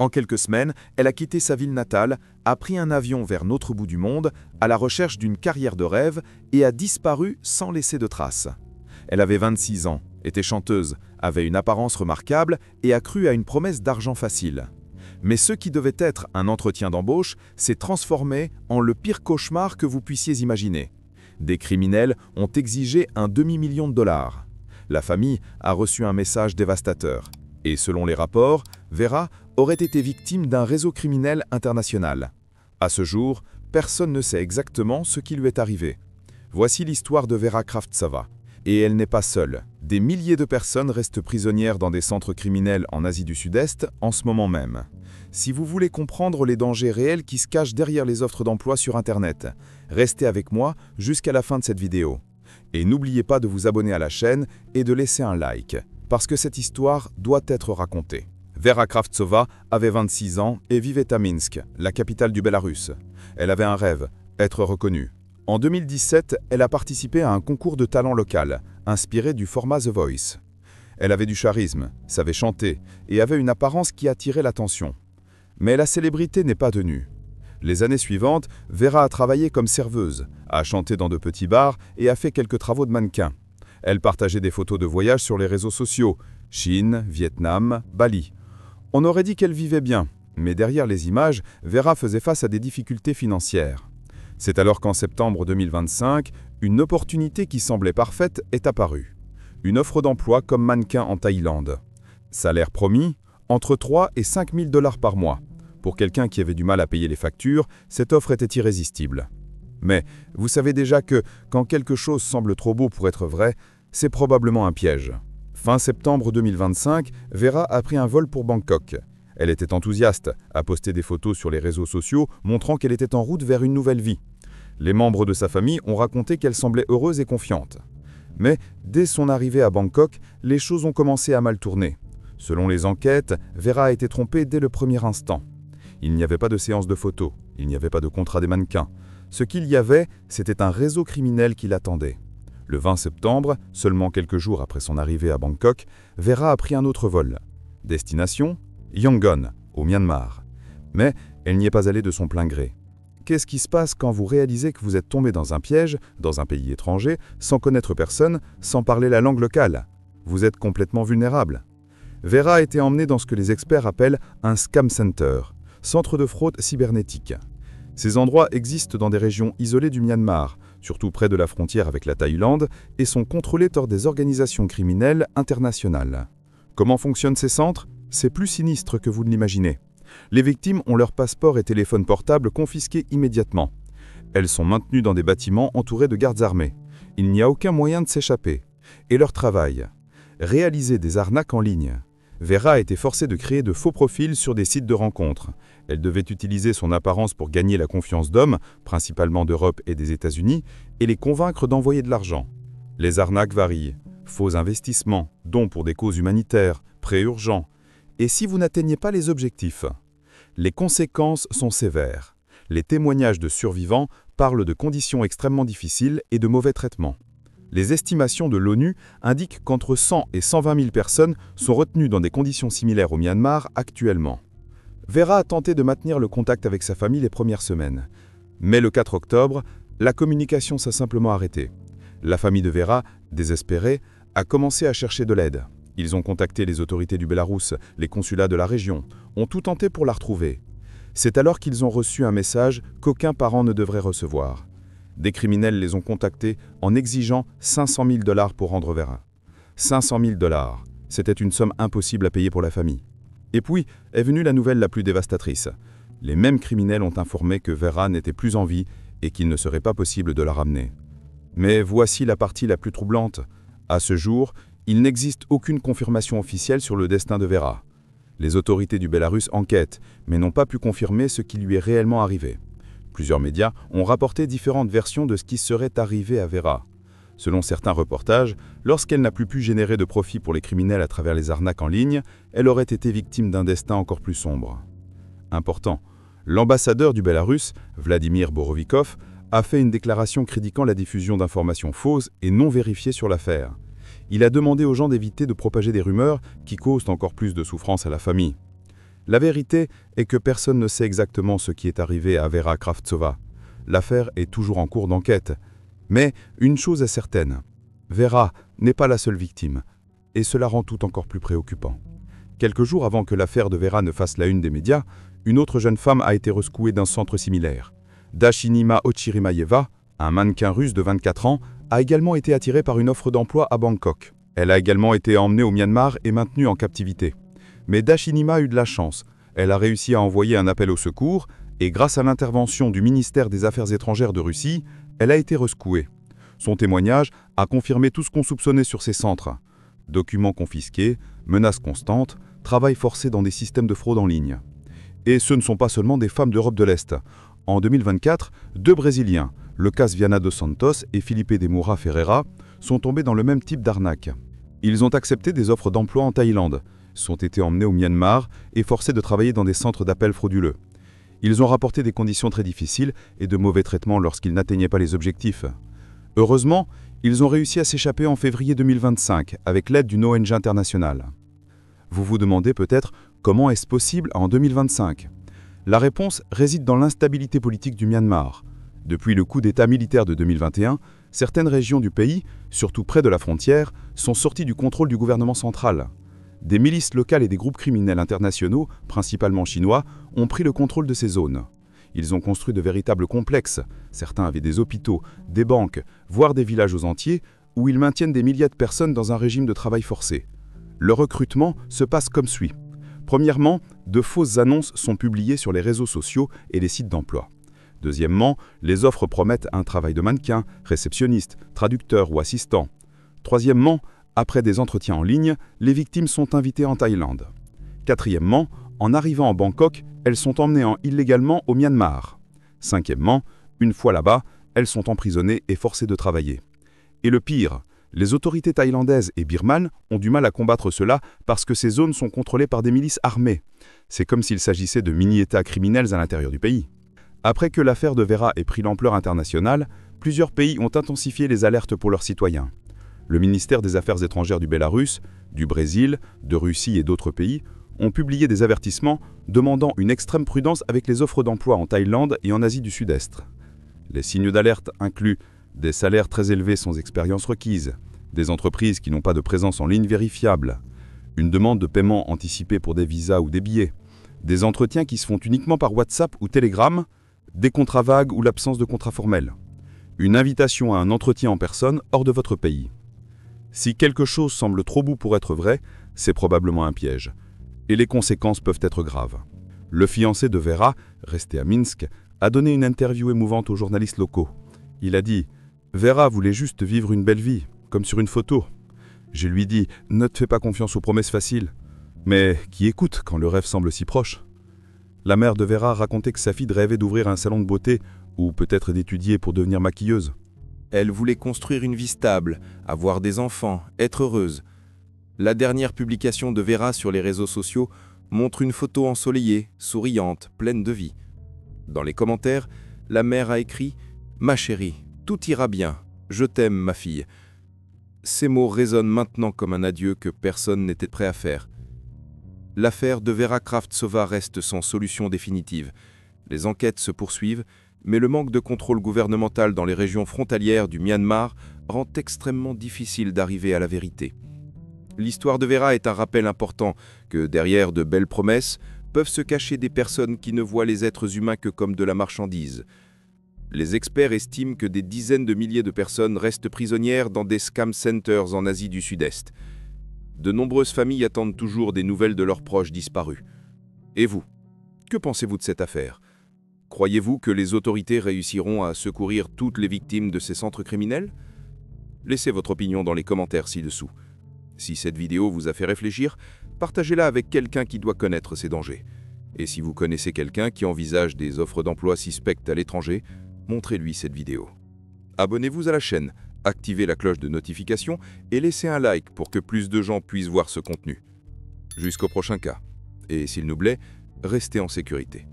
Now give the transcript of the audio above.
En quelques semaines, elle a quitté sa ville natale, a pris un avion vers l'autre bout du monde, à la recherche d'une carrière de rêve, et a disparu sans laisser de traces. Elle avait 26 ans, était chanteuse, avait une apparence remarquable et a cru à une promesse d'argent facile. Mais ce qui devait être un entretien d'embauche s'est transformé en le pire cauchemar que vous puissiez imaginer. Des criminels ont exigé un demi-million de dollars. La famille a reçu un message dévastateur. Et selon les rapports, Vera aurait été victime d'un réseau criminel international. À ce jour, personne ne sait exactement ce qui lui est arrivé. Voici l'histoire de Vera Kravtsova. Et elle n'est pas seule. Des milliers de personnes restent prisonnières dans des centres criminels en Asie du Sud-Est en ce moment même. Si vous voulez comprendre les dangers réels qui se cachent derrière les offres d'emploi sur Internet, restez avec moi jusqu'à la fin de cette vidéo. Et n'oubliez pas de vous abonner à la chaîne et de laisser un like, parce que cette histoire doit être racontée. Vera Kravtsova avait 26 ans et vivait à Minsk, la capitale du Bélarus. Elle avait un rêve, être reconnue. En 2017, elle a participé à un concours de talent local, inspiré du format The Voice. Elle avait du charisme, savait chanter et avait une apparence qui attirait l'attention. Mais la célébrité n'est pas venue. Les années suivantes, Vera a travaillé comme serveuse, a chanté dans de petits bars et a fait quelques travaux de mannequin. Elle partageait des photos de voyage sur les réseaux sociaux, Chine, Vietnam, Bali. On aurait dit qu'elle vivait bien, mais derrière les images, Vera faisait face à des difficultés financières. C'est alors qu'en septembre 2025, une opportunité qui semblait parfaite est apparue. Une offre d'emploi comme mannequin en Thaïlande. Salaire promis, entre 3 et 5 000 $ par mois. Pour quelqu'un qui avait du mal à payer les factures, cette offre était irrésistible. Mais vous savez déjà que, quand quelque chose semble trop beau pour être vrai, c'est probablement un piège. Fin septembre 2025, Vera a pris un vol pour Bangkok. Elle était enthousiaste, a posté des photos sur les réseaux sociaux montrant qu'elle était en route vers une nouvelle vie. Les membres de sa famille ont raconté qu'elle semblait heureuse et confiante. Mais dès son arrivée à Bangkok, les choses ont commencé à mal tourner. Selon les enquêtes, Vera a été trompée dès le premier instant. Il n'y avait pas de séance de photos, il n'y avait pas de contrat des mannequins. Ce qu'il y avait, c'était un réseau criminel qui l'attendait. Le 20 septembre, seulement quelques jours après son arrivée à Bangkok, Vera a pris un autre vol. Destination ? Yangon, au Myanmar. Mais elle n'y est pas allée de son plein gré. Qu'est-ce qui se passe quand vous réalisez que vous êtes tombé dans un piège, dans un pays étranger, sans connaître personne, sans parler la langue locale? Vous êtes complètement vulnérable. Vera a été emmenée dans ce que les experts appellent un scam center, centre de fraude cybernétique. Ces endroits existent dans des régions isolées du Myanmar, surtout près de la frontière avec la Thaïlande, et sont contrôlés par des organisations criminelles internationales. Comment fonctionnent ces centres? C'est plus sinistre que vous ne l'imaginez. Les victimes ont leur passeport et téléphone portable confisqués immédiatement. Elles sont maintenues dans des bâtiments entourés de gardes armés. Il n'y a aucun moyen de s'échapper. Et leur travail? Réaliser des arnaques en ligne. Vera a été forcée de créer de faux profils sur des sites de rencontres. Elle devait utiliser son apparence pour gagner la confiance d'hommes, principalement d'Europe et des États-Unis, et les convaincre d'envoyer de l'argent. Les arnaques varient. Faux investissements, dons pour des causes humanitaires, prêts urgents. Et si vous n'atteignez pas les objectifs? Les conséquences sont sévères. Les témoignages de survivants parlent de conditions extrêmement difficiles et de mauvais traitements. Les estimations de l'ONU indiquent qu'entre 100 et 120 000 personnes sont retenues dans des conditions similaires au Myanmar actuellement. Vera a tenté de maintenir le contact avec sa famille les premières semaines. Mais le 4 octobre, la communication s'est simplement arrêtée. La famille de Vera, désespérée, a commencé à chercher de l'aide. Ils ont contacté les autorités du Bélarus, les consulats de la région, ont tout tenté pour la retrouver. C'est alors qu'ils ont reçu un message qu'aucun parent ne devrait recevoir. Des criminels les ont contactés en exigeant 500 000 $ pour rendre Vera. 500 000 $, c'était une somme impossible à payer pour la famille. Et puis est venue la nouvelle la plus dévastatrice. Les mêmes criminels ont informé que Vera n'était plus en vie et qu'il ne serait pas possible de la ramener. Mais voici la partie la plus troublante. À ce jour, il n'existe aucune confirmation officielle sur le destin de Vera. Les autorités du Bélarus enquêtent, mais n'ont pas pu confirmer ce qui lui est réellement arrivé. Plusieurs médias ont rapporté différentes versions de ce qui serait arrivé à Vera. Selon certains reportages, lorsqu'elle n'a plus pu générer de profit pour les criminels à travers les arnaques en ligne, elle aurait été victime d'un destin encore plus sombre. Important, l'ambassadeur du Bélarus, Vladimir Borovikov, a fait une déclaration critiquant la diffusion d'informations fausses et non vérifiées sur l'affaire. Il a demandé aux gens d'éviter de propager des rumeurs qui causent encore plus de souffrance à la famille. La vérité est que personne ne sait exactement ce qui est arrivé à Vera Kravtsova. L'affaire est toujours en cours d'enquête. Mais une chose est certaine, Vera n'est pas la seule victime, et cela rend tout encore plus préoccupant. Quelques jours avant que l'affaire de Vera ne fasse la une des médias, une autre jeune femme a été rescouée d'un centre similaire. Dashinima Ochirimaeva, un mannequin russe de 24 ans, a également été attirée par une offre d'emploi à Bangkok. Elle a également été emmenée au Myanmar et maintenue en captivité. Mais Dashinima a eu de la chance. Elle a réussi à envoyer un appel au secours et grâce à l'intervention du ministère des Affaires étrangères de Russie, elle a été rescouée. Son témoignage a confirmé tout ce qu'on soupçonnait sur ces centres. Documents confisqués, menaces constantes, travail forcé dans des systèmes de fraude en ligne. Et ce ne sont pas seulement des femmes d'Europe de l'Est. En 2024, 2 Brésiliens, Lucas Viana dos Santos et Felipe de Moura Ferreira, sont tombés dans le même type d'arnaque. Ils ont accepté des offres d'emploi en Thaïlande, sont été emmenés au Myanmar et forcés de travailler dans des centres d'appel frauduleux. Ils ont rapporté des conditions très difficiles et de mauvais traitements lorsqu'ils n'atteignaient pas les objectifs. Heureusement, ils ont réussi à s'échapper en février 2025 avec l'aide d'une ONG internationale. Vous vous demandez peut-être comment est-ce possible en 2025 ? La réponse réside dans l'instabilité politique du Myanmar. Depuis le coup d'État militaire de 2021, certaines régions du pays, surtout près de la frontière, sont sorties du contrôle du gouvernement central. Des milices locales et des groupes criminels internationaux, principalement chinois, ont pris le contrôle de ces zones. Ils ont construit de véritables complexes, certains avaient des hôpitaux, des banques, voire des villages aux entiers, où ils maintiennent des milliers de personnes dans un régime de travail forcé. Le recrutement se passe comme suit. Premièrement, de fausses annonces sont publiées sur les réseaux sociaux et les sites d'emploi. Deuxièmement, les offres promettent un travail de mannequin, réceptionniste, traducteur ou assistant. Troisièmement, après des entretiens en ligne, les victimes sont invitées en Thaïlande. Quatrièmement, en arrivant en Bangkok, elles sont emmenées illégalement au Myanmar. Cinquièmement, une fois là-bas, elles sont emprisonnées et forcées de travailler. Et le pire, les autorités thaïlandaises et birmanes ont du mal à combattre cela parce que ces zones sont contrôlées par des milices armées. C'est comme s'il s'agissait de mini-États criminels à l'intérieur du pays. Après que l'affaire de Vera ait pris l'ampleur internationale, plusieurs pays ont intensifié les alertes pour leurs citoyens. Le ministère des Affaires étrangères du Bélarus, du Brésil, de Russie et d'autres pays ont publié des avertissements demandant une extrême prudence avec les offres d'emploi en Thaïlande et en Asie du Sud-Est. Les signes d'alerte incluent des salaires très élevés sans expérience requise, des entreprises qui n'ont pas de présence en ligne vérifiable, une demande de paiement anticipé pour des visas ou des billets, des entretiens qui se font uniquement par WhatsApp ou Telegram, des contrats vagues ou l'absence de contrat formel, une invitation à un entretien en personne hors de votre pays. Si quelque chose semble trop beau pour être vrai, c'est probablement un piège. Et les conséquences peuvent être graves. Le fiancé de Vera, resté à Minsk, a donné une interview émouvante aux journalistes locaux. Il a dit « Vera voulait juste vivre une belle vie, comme sur une photo. Je lui dis « Ne te fais pas confiance aux promesses faciles. » Mais qui écoute quand le rêve semble si proche ? La mère de Vera racontait que sa fille rêvait d'ouvrir un salon de beauté ou peut-être d'étudier pour devenir maquilleuse. Elle voulait construire une vie stable, avoir des enfants, être heureuse. La dernière publication de Vera sur les réseaux sociaux montre une photo ensoleillée, souriante, pleine de vie. Dans les commentaires, la mère a écrit « Ma chérie, tout ira bien, je t'aime ma fille ». Ces mots résonnent maintenant comme un adieu que personne n'était prêt à faire. L'affaire de Vera Kravtsova reste sans solution définitive. Les enquêtes se poursuivent, mais le manque de contrôle gouvernemental dans les régions frontalières du Myanmar rend extrêmement difficile d'arriver à la vérité. L'histoire de Vera est un rappel important que derrière de belles promesses peuvent se cacher des personnes qui ne voient les êtres humains que comme de la marchandise. Les experts estiment que des dizaines de milliers de personnes restent prisonnières dans des scam centers en Asie du Sud-Est. De nombreuses familles attendent toujours des nouvelles de leurs proches disparus. Et vous, que pensez-vous de cette affaire ? Croyez-vous que les autorités réussiront à secourir toutes les victimes de ces centres criminels ? Laissez votre opinion dans les commentaires ci-dessous. Si cette vidéo vous a fait réfléchir, partagez-la avec quelqu'un qui doit connaître ces dangers. Et si vous connaissez quelqu'un qui envisage des offres d'emploi suspectes à l'étranger, montrez-lui cette vidéo. Abonnez-vous à la chaîne, activez la cloche de notification et laissez un like pour que plus de gens puissent voir ce contenu. Jusqu'au prochain cas. Et s'il nous plaît, restez en sécurité.